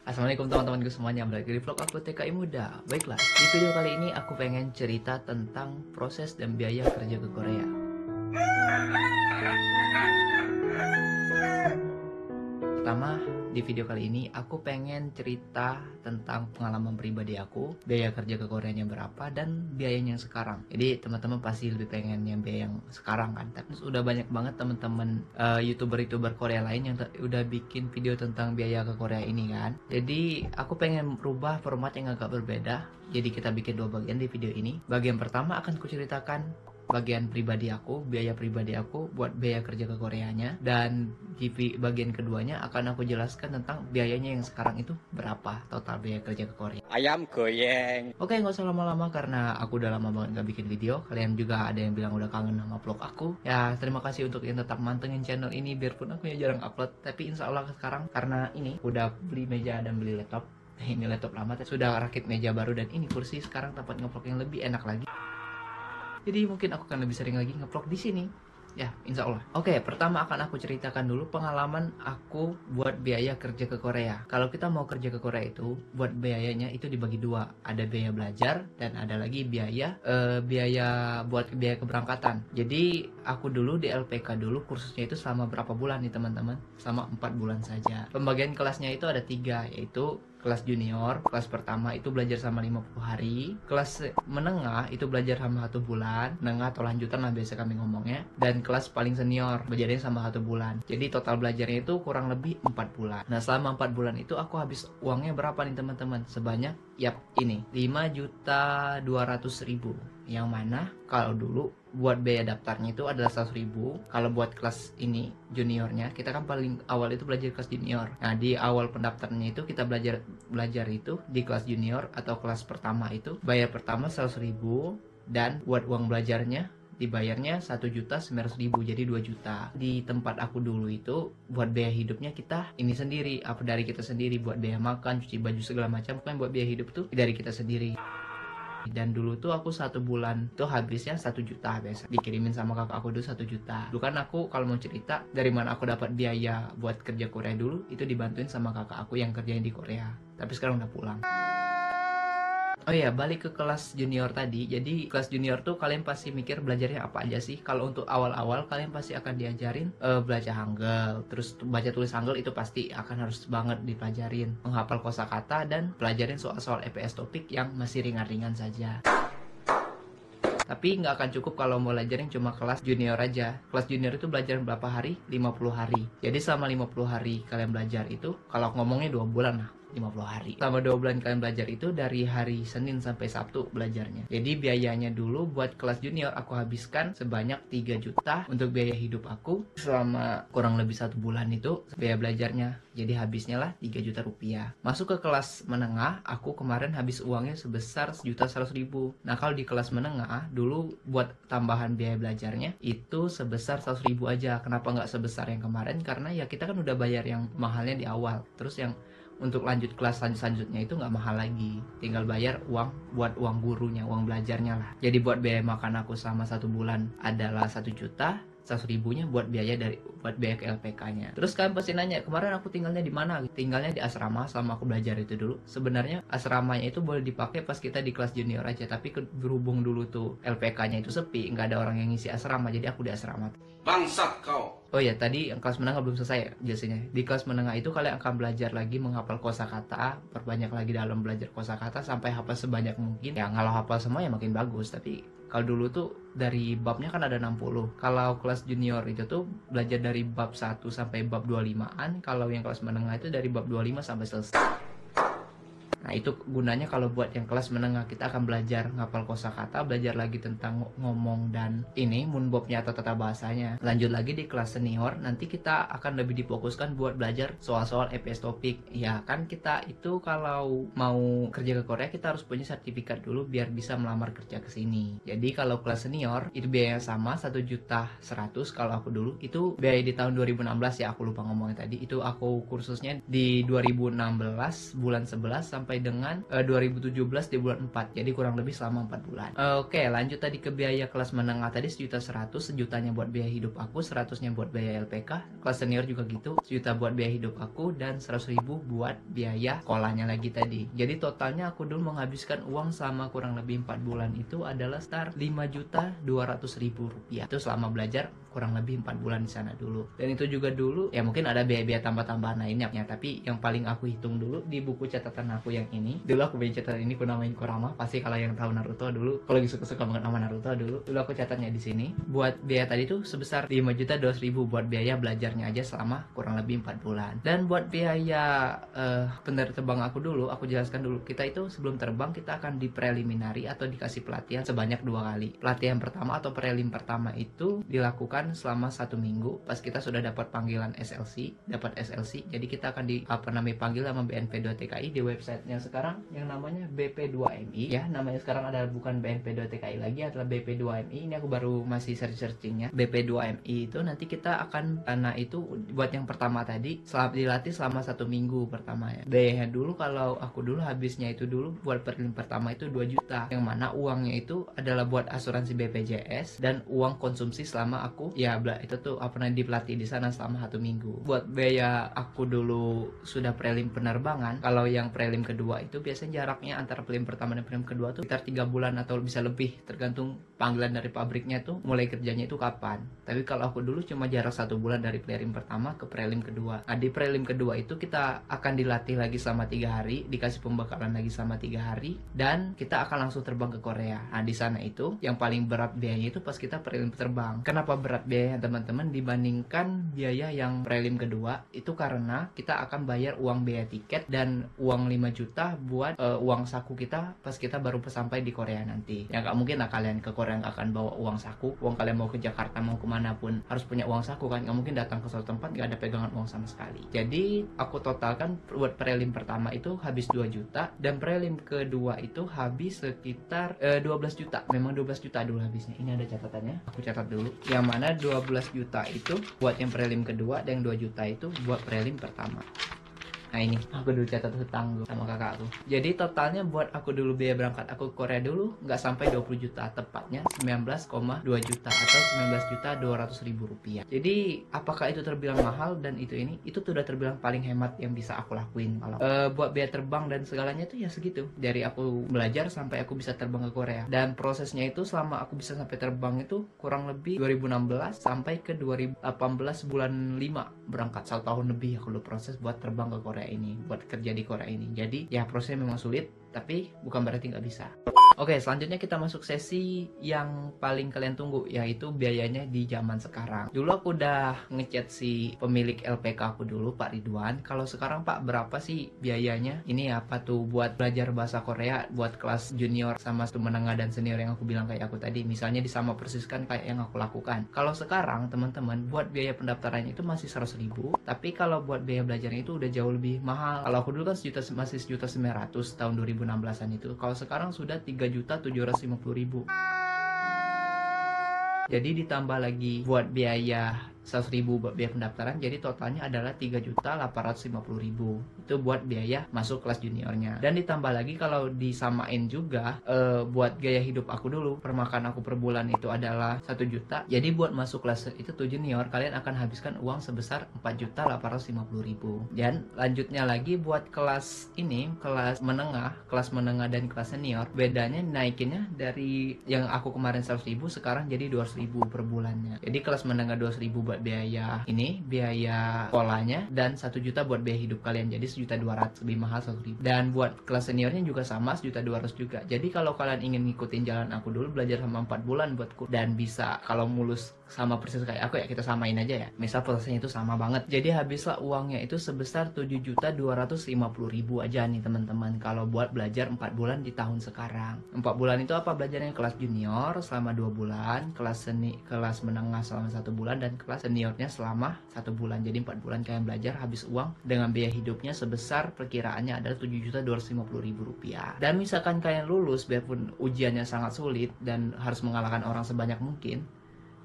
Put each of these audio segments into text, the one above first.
Assalamualaikum teman-temanku semuanya, balik lagi di vlog aku TKI Muda. Baiklah, di video kali ini aku pengen cerita tentang proses dan biaya kerja ke Korea. Pertama, di video kali ini aku pengen cerita tentang pengalaman pribadi aku, biaya kerja ke Koreanya berapa, dan biayanya yang sekarang. Jadi teman-teman pasti lebih pengen yang biaya yang sekarang kan. Tapi udah banyak banget teman-teman youtuber Korea lain yang udah bikin video tentang biaya ke Korea ini kan. Jadi aku pengen merubah format yang agak berbeda. Jadi kita bikin dua bagian di video ini. Bagian pertama akan kuceritakan bagian pribadi aku, biaya pribadi aku buat biaya kerja ke Koreanya, dan di bagian keduanya akan aku jelaskan tentang biayanya yang sekarang itu berapa total biaya kerja ke Korea. Ayam goyeng. Oke, nggak usah lama-lama karena aku udah lama banget gak bikin video. Kalian juga ada yang bilang udah kangen sama vlog aku. Ya, terima kasih untuk yang tetap mantengin channel ini biarpun aku ya jarang upload. Tapi insya Allah sekarang karena ini udah beli meja dan beli laptop. Ini laptop lama, sudah rakit meja baru dan ini kursi sekarang tempat ngevlog yang lebih enak lagi. Jadi mungkin aku akan lebih sering lagi ngevlog di sini. Ya, insya Allah. Oke, pertama akan aku ceritakan dulu pengalaman aku buat biaya kerja ke Korea. Kalau kita mau kerja ke Korea itu, buat biayanya itu dibagi dua. Ada biaya belajar dan ada lagi biaya buat biaya keberangkatan. Jadi aku dulu di LPK dulu kursusnya itu selama berapa bulan nih teman-teman? Selama 4 bulan saja. Pembagian kelasnya itu ada 3, yaitu kelas junior, kelas pertama itu belajar sama 50 hari, kelas menengah itu belajar sama 1 bulan, menengah atau lanjutan lah biasa kami ngomongnya, dan kelas paling senior belajarnya sama 1 bulan. Jadi total belajarnya itu kurang lebih 4 bulan. Nah, selama 4 bulan itu aku habis uangnya berapa nih teman-teman? Sebanyak ini 5.200.000. Yang mana kalau dulu buat biaya daftarnya itu adalah 100.000. Kalau buat kelas ini juniornya, kita kan paling awal itu belajar kelas junior. Nah, di awal pendaftarannya itu kita belajar itu di kelas junior atau kelas pertama itu bayar pertama 100.000, dan buat uang belajarnya dibayarnya 1.900.000, jadi 2 juta. Di tempat aku dulu itu buat biaya hidupnya kita ini sendiri, apa dari kita sendiri, buat biaya makan, cuci baju segala macam, kan buat biaya hidup tuh dari kita sendiri. Dan dulu tuh aku 1 bulan tuh habisnya 1 juta biasa, dikirimin sama kakak aku dulu 1 juta. Dulu kan aku kalau mau cerita dari mana aku dapat biaya buat kerja Korea dulu, itu dibantuin sama kakak aku yang kerjain di Korea, tapi sekarang udah pulang. Oh iya, balik ke kelas junior tadi. Jadi kelas junior tuh kalian pasti mikir belajarnya apa aja sih? Kalau untuk awal-awal kalian pasti akan diajarin belajar Hangul, terus baca tulis Hangul itu pasti akan harus banget dipelajarin, menghafal kosakata dan pelajarin soal-soal EPS topik yang masih ringan-ringan saja. Tapi nggak akan cukup kalau mau belajarin cuma kelas junior aja. Kelas junior itu belajar berapa hari? 50 hari. Jadi selama 50 hari kalian belajar itu, kalau ngomongnya 2 bulan lah, 50 hari. Selama 2 bulan kalian belajar itu dari hari Senin sampai Sabtu belajarnya. Jadi biayanya dulu buat kelas junior aku habiskan sebanyak 3 juta untuk biaya hidup aku selama kurang lebih 1 bulan itu biaya belajarnya. Jadi habisnya lah 3 juta rupiah. Masuk ke kelas menengah, aku kemarin habis uangnya sebesar 1.100.000. Nah, kalau di kelas menengah dulu buat tambahan biaya belajarnya itu sebesar 100.000 aja. Kenapa nggak sebesar yang kemarin? Karena ya kita kan udah bayar yang mahalnya di awal. Terus yang untuk lanjut kelas selanjutnya itu nggak mahal lagi, tinggal bayar uang buat uang gurunya, uang belajarnya lah. Jadi buat biaya makan aku selama 1 bulan adalah 1 juta, 100.000-nya buat biaya ke LPK-nya. Terus kalian pasti nanya, kemarin aku tinggalnya di mana? Tinggalnya di asrama selama aku belajar itu dulu. Sebenarnya asramanya itu boleh dipakai pas kita di kelas junior aja, tapi berhubung dulu tuh LPK-nya itu sepi, nggak ada orang yang ngisi asrama, jadi aku di asrama. Bangsat kau. Oh ya, tadi yang kelas menengah belum selesai biasanya. Di kelas menengah itu kalian akan belajar lagi menghafal kosakata, perbanyak lagi dalam belajar kosakata sampai hafal sebanyak mungkin. Ya, kalau hafal semua ya makin bagus, tapi kalau dulu tuh dari babnya kan ada 60. Kalau kelas junior itu tuh belajar dari bab 1 sampai bab 25-an, kalau yang kelas menengah itu dari bab 25 sampai selesai. Nah, itu gunanya kalau buat yang kelas menengah, kita akan belajar ngapal kosakata, belajar lagi tentang ngomong dan ini moonbobnya atau tata bahasanya. Lanjut lagi di kelas senior, nanti kita akan lebih difokuskan buat belajar soal-soal EPS topik. Ya kan, kita itu kalau mau kerja ke Korea kita harus punya sertifikat dulu biar bisa melamar kerja ke sini. Jadi kalau kelas senior itu biayanya sama 1.100.000 kalau aku dulu. Itu biaya di tahun 2016 ya, aku lupa ngomongnya tadi. Itu aku kursusnya di 2016 bulan 11 sampai sampai dengan 2017 di bulan 4. Jadi kurang lebih selama 4 bulan. Oke, lanjut tadi ke biaya kelas menengah tadi 1.100.000, sejutanya buat biaya hidup aku, 100-nya buat biaya LPK. Kelas senior juga gitu, 1 juta buat biaya hidup aku dan 100.000 buat biaya sekolahnya lagi tadi. Jadi totalnya aku dulu menghabiskan uang selama kurang lebih 4 bulan itu adalah sekitar 5.200.000 rupiah. Itu selama belajar kurang lebih 4 bulan di sana dulu. Dan itu juga dulu ya mungkin ada biaya-biaya tambah-tambahan lainnya ya, tapi yang paling aku hitung dulu di buku catatan aku yang ini. Dulu aku bikin catatan ini, aku namain Kurama. Pasti kalau yang tahu Naruto dulu, kalau lagi suka-suka banget sama Naruto dulu aku catatnya di sini. Buat biaya tadi tuh sebesar 5.200.000 buat biaya belajarnya aja selama kurang lebih 4 bulan. Dan buat biaya penerbang aku dulu, aku jelaskan dulu. Kita itu sebelum terbang kita akan di preliminary atau dikasih pelatihan sebanyak 2 kali. Pelatihan pertama atau prelim pertama itu dilakukan selama 1 minggu. Pas kita sudah dapat panggilan SLC, jadi kita akan dipanggil sama BNP2TKI di websitenya sekarang yang namanya BP2MI ya. Namanya sekarang adalah bukan BNP2TKI lagi, adalah BP2MI. Ini aku baru masih searchingnya. BP2MI itu nanti kita akan, karena itu buat yang pertama tadi dilatih selama 1 minggu pertama ya. Biaya dulu kalau aku dulu habisnya itu dulu buat prelim pertama itu 2 juta, yang mana uangnya itu adalah buat asuransi BPJS dan uang konsumsi selama aku ya itu tuh pernah dipelatih di sana selama 1 minggu. Buat biaya aku dulu sudah prelim penerbangan, kalau yang prelim kedua itu biasanya jaraknya antara prelim pertama dan prelim kedua tuh sekitar 3 bulan atau bisa lebih, tergantung panggilan dari pabriknya tuh mulai kerjanya itu kapan. Tapi kalau aku dulu cuma jarak 1 bulan dari prelim pertama ke prelim kedua. Nah di prelim kedua itu kita akan dilatih lagi selama 3 hari, dikasih pembekalan lagi selama 3 hari, dan kita akan langsung terbang ke Korea. Nah di sana itu yang paling berat biayanya itu pas kita prelim terbang. Kenapa berat biayanya teman-teman dibandingkan biaya yang prelim kedua? Itu karena kita akan bayar uang biaya tiket dan uang 5 juta buat uang saku kita pas kita baru sampai di Korea nanti. Ya nggak mungkin lah kalian ke Korea nggak akan bawa uang saku. Uang kalian mau ke Jakarta mau kemana pun harus punya uang saku kan. Nggak mungkin datang ke suatu tempat nggak ada pegangan uang sama sekali. Jadi aku totalkan buat prelim pertama itu habis 2 juta dan prelim kedua itu habis sekitar 12 juta. Memang 12 juta dulu habisnya. Ini ada catatannya, aku catat dulu. Yang mana 12 juta itu buat yang prelim kedua dan 2 juta itu buat prelim pertama. Nah ini aku dulu catat hutang sama kakakku. Jadi totalnya buat aku dulu biaya berangkat aku ke Korea dulu nggak sampai 20 juta, tepatnya 19,2 juta atau 19.200.000 rupiah. Jadi apakah itu terbilang mahal? Dan itu sudah terbilang paling hemat yang bisa aku lakuin. Kalau buat biaya terbang dan segalanya tuh ya segitu, dari aku belajar sampai aku bisa terbang ke Korea. Dan prosesnya itu selama aku bisa sampai terbang itu kurang lebih 2016 sampai ke 2018 bulan 5 berangkat. 1 tahun lebih aku dulu proses buat terbang ke Korea ini, buat kerja di Korea ini. Jadi ya prosesnya memang sulit, tapi bukan berarti nggak bisa. Oke, selanjutnya kita masuk sesi yang paling kalian tunggu, yaitu biayanya di zaman sekarang. Dulu aku udah ngechat si pemilik LPK aku dulu, Pak Ridwan. Kalau sekarang Pak, berapa sih biayanya? Ini apa tuh buat belajar bahasa Korea, buat kelas junior sama menengah dan senior yang aku bilang kayak aku tadi. Misalnya disama persiskan kayak yang aku lakukan. Kalau sekarang teman-teman, buat biaya pendaftarannya itu masih 100.000, tapi kalau buat biaya belajarnya itu udah jauh lebih mahal. Kalau aku dulu kan masih 1.900.000 tahun 2016an itu. Kalau sekarang sudah 3.750.000. Jadi ditambah lagi buat biaya 100.000 buat biaya pendaftaran, jadi totalnya adalah 3.850.000. Itu buat biaya masuk kelas juniornya. Dan ditambah lagi kalau disamain juga buat gaya hidup aku dulu, per makan aku per bulan itu adalah 1 juta. Jadi buat masuk kelas itu tuh junior, kalian akan habiskan uang sebesar 4.850.000. Dan lanjutnya lagi buat kelas ini, kelas menengah dan kelas senior, bedanya naikinnya dari yang aku kemarin 100.000 sekarang jadi 200.000 per bulannya. Jadi kelas menengah 200.000 buat biaya sekolahnya, dan 1 juta buat biaya hidup kalian, jadi 1.200.000, lebih mahal 100.000. Dan buat kelas seniornya juga sama 1.200.000 juga. Jadi kalau kalian ingin ngikutin jalan aku dulu, belajar sama 4 bulan buatku, dan bisa kalau mulus sama persis kayak aku ya, kita samain aja ya, misal prosesnya itu sama banget, jadi habislah uangnya itu sebesar 7.250.000 aja nih teman-teman, kalau buat belajar 4 bulan di tahun sekarang. 4 bulan itu apa belajarnya? Kelas junior selama 2 bulan, kelas menengah selama 1 bulan, dan kelas seniornya selama 1 bulan. Jadi 4 bulan kalian belajar, habis uang dengan biaya hidupnya sebesar perkiraannya adalah 7.250.000 rupiah. Dan misalkan kalian lulus, biarpun ujiannya sangat sulit dan harus mengalahkan orang sebanyak mungkin,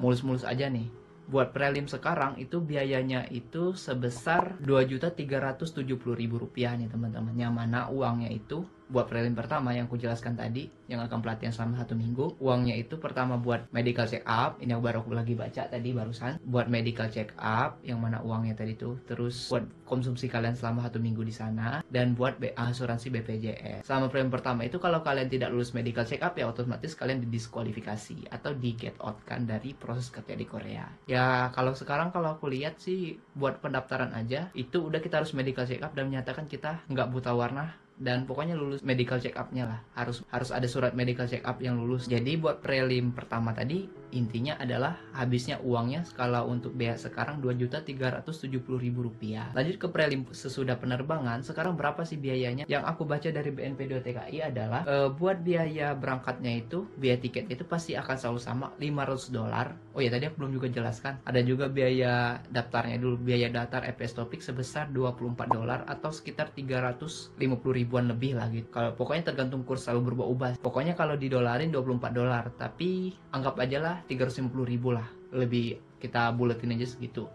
mulus-mulus aja nih, buat prelim sekarang itu biayanya itu sebesar Rp2.370.000 nih teman-teman, yang mana uangnya itu buat prelim pertama yang aku jelaskan tadi, yang akan pelatihan selama 1 minggu, uangnya itu pertama buat medical check up, ini yang baru aku lagi baca tadi barusan, buat medical check up yang mana uangnya tadi tuh, terus buat konsumsi kalian selama 1 minggu di sana, dan buat asuransi BPJS. Selama prelim pertama itu kalau kalian tidak lulus medical check up ya otomatis kalian didiskualifikasi atau di get out kan dari proses kerja di Korea. Ya kalau sekarang kalau aku lihat sih buat pendaftaran aja itu udah kita harus medical check up dan menyatakan kita nggak buta warna, dan pokoknya lulus medical check up-nya lah, harus ada surat medical check up yang lulus. Jadi buat prelim pertama tadi intinya adalah habisnya uangnya kalau untuk biaya sekarang Rp2.370.000. Lanjut ke prelim sesudah penerbangan, sekarang berapa sih biayanya? Yang aku baca dari BNP2TKI adalah buat biaya berangkatnya itu, biaya tiket itu pasti akan selalu sama $500. Oh ya tadi aku belum juga jelaskan, ada juga biaya daftarnya dulu, biaya daftar EPS Topik sebesar $24 atau sekitar 350 ribuan lebih lah gitu. Kalau pokoknya tergantung kurs selalu berubah-ubah. Pokoknya kalau didolarin $24, tapi anggap aja lah 350 ribu lah, lebih kita buletin aja segitu.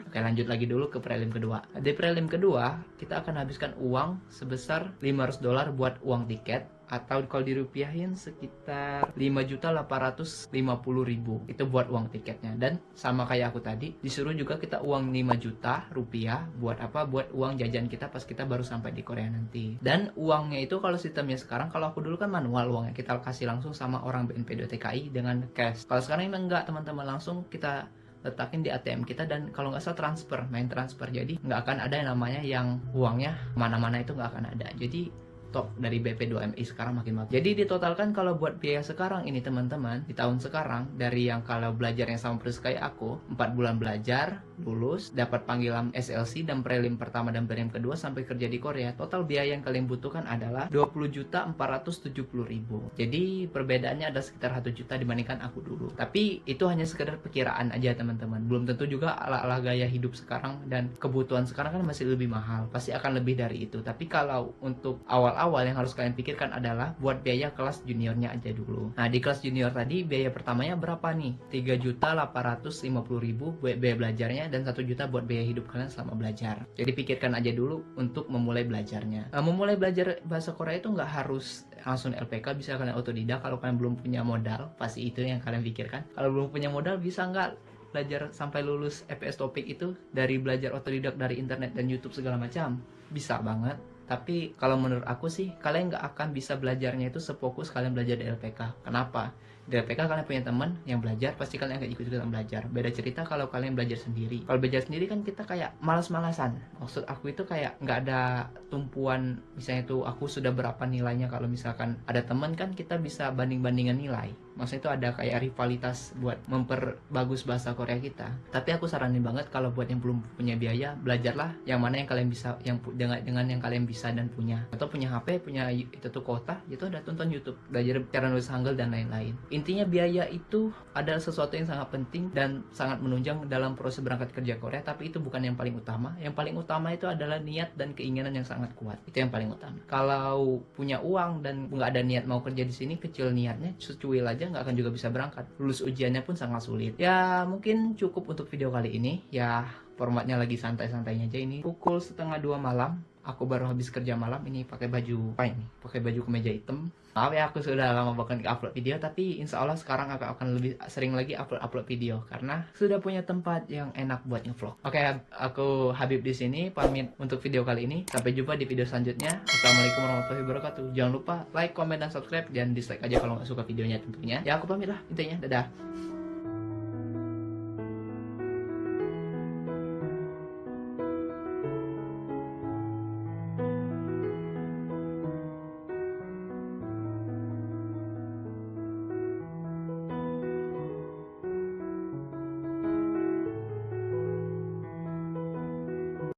Oke, lanjut lagi dulu ke prelim kedua. Di prelim kedua kita akan habiskan uang sebesar $500 buat uang tiket, atau kalau dirupiahin sekitar 5.850.000 itu buat uang tiketnya. Dan sama kayak aku tadi disuruh juga kita uang 5 juta rupiah buat apa? Buat uang jajan kita pas kita baru sampai di Korea nanti. Dan uangnya itu kalau sistemnya sekarang, kalau aku dulu kan manual uangnya, kita kasih langsung sama orang BNP2TKI dengan cash. Kalau sekarang ini enggak teman-teman, langsung kita letakin di ATM kita, dan kalau nggak salah transfer, main transfer. Jadi nggak akan ada yang namanya yang uangnya mana-mana, itu nggak akan ada. Jadi top dari BP2MI sekarang makin bagus. Jadi ditotalkan kalau buat biaya sekarang ini teman-teman, di tahun sekarang, dari yang kalau belajar yang sama persis kayak aku 4 bulan belajar, lulus, dapat panggilan SLC dan prelim pertama dan prelim kedua sampai kerja di Korea, total biaya yang kalian butuhkan adalah 20.470.000. Jadi perbedaannya ada sekitar 1 juta dibandingkan aku dulu. Tapi itu hanya sekedar perkiraan aja teman-teman, belum tentu juga ala-ala gaya hidup sekarang dan kebutuhan sekarang kan masih lebih mahal, pasti akan lebih dari itu. Tapi kalau untuk awal yang harus kalian pikirkan adalah buat biaya kelas juniornya aja dulu. Nah di kelas junior tadi biaya pertamanya berapa nih? 3.850.000 buat biaya belajarnya dan 1 juta buat biaya hidup kalian selama belajar. Jadi pikirkan aja dulu untuk memulai belajarnya. Memulai belajar bahasa Korea itu nggak harus langsung LPK, bisa kalian otodidak. Kalau kalian belum punya modal, pasti itu yang kalian pikirkan. Kalau belum punya modal, bisa nggak belajar sampai lulus EPS Topik itu dari belajar otodidak dari internet dan YouTube segala macam? Bisa banget. Tapi kalau menurut aku sih, kalian nggak akan bisa belajarnya itu sefokus kalian belajar di LPK. Kenapa? Di LPK kalian punya teman yang belajar, pasti kalian akan ikut-ikutan belajar. Beda cerita kalau kalian belajar sendiri. Kalau belajar sendiri kan kita kayak malas-malasan. Maksud aku itu kayak nggak ada tumpuan, misalnya itu aku sudah berapa nilainya. Kalau misalkan ada teman kan kita bisa banding-bandingan nilai. Maksudnya itu ada kayak rivalitas buat memperbagus bahasa Korea kita. Tapi aku saranin banget kalau buat yang belum punya biaya, belajarlah yang mana yang kalian bisa, yang dengan yang kalian bisa dan punya. Atau punya HP, punya itu tuh kuota, itu udah tonton YouTube, belajar cara nulis Hangul dan lain-lain. Intinya biaya itu adalah sesuatu yang sangat penting dan sangat menunjang dalam proses berangkat kerja Korea, tapi itu bukan yang paling utama. Yang paling utama itu adalah niat dan keinginan yang sangat kuat. Itu yang paling utama. Kalau punya uang dan nggak ada niat mau kerja di sini, kecil niatnya, secuil aja nggak akan juga bisa berangkat. Lulus ujiannya pun sangat sulit. Ya mungkin cukup untuk video kali ini. Ya formatnya lagi santai-santainya aja ini. Pukul 1:30 malam. Aku baru habis kerja malam ini, pakai baju apa ini? Pakai baju kemeja hitam. Maaf ya, aku sudah lama banget upload video, tapi insya Allah sekarang akan lebih sering lagi upload video karena sudah punya tempat yang enak buat ngevlog. Oke, aku Habib di sini pamit untuk video kali ini. Sampai jumpa di video selanjutnya. Assalamualaikum warahmatullahi wabarakatuh. Jangan lupa like, comment, dan subscribe, dan dislike aja kalau nggak suka videonya tentunya. Ya aku pamit lah intinya. Dadah.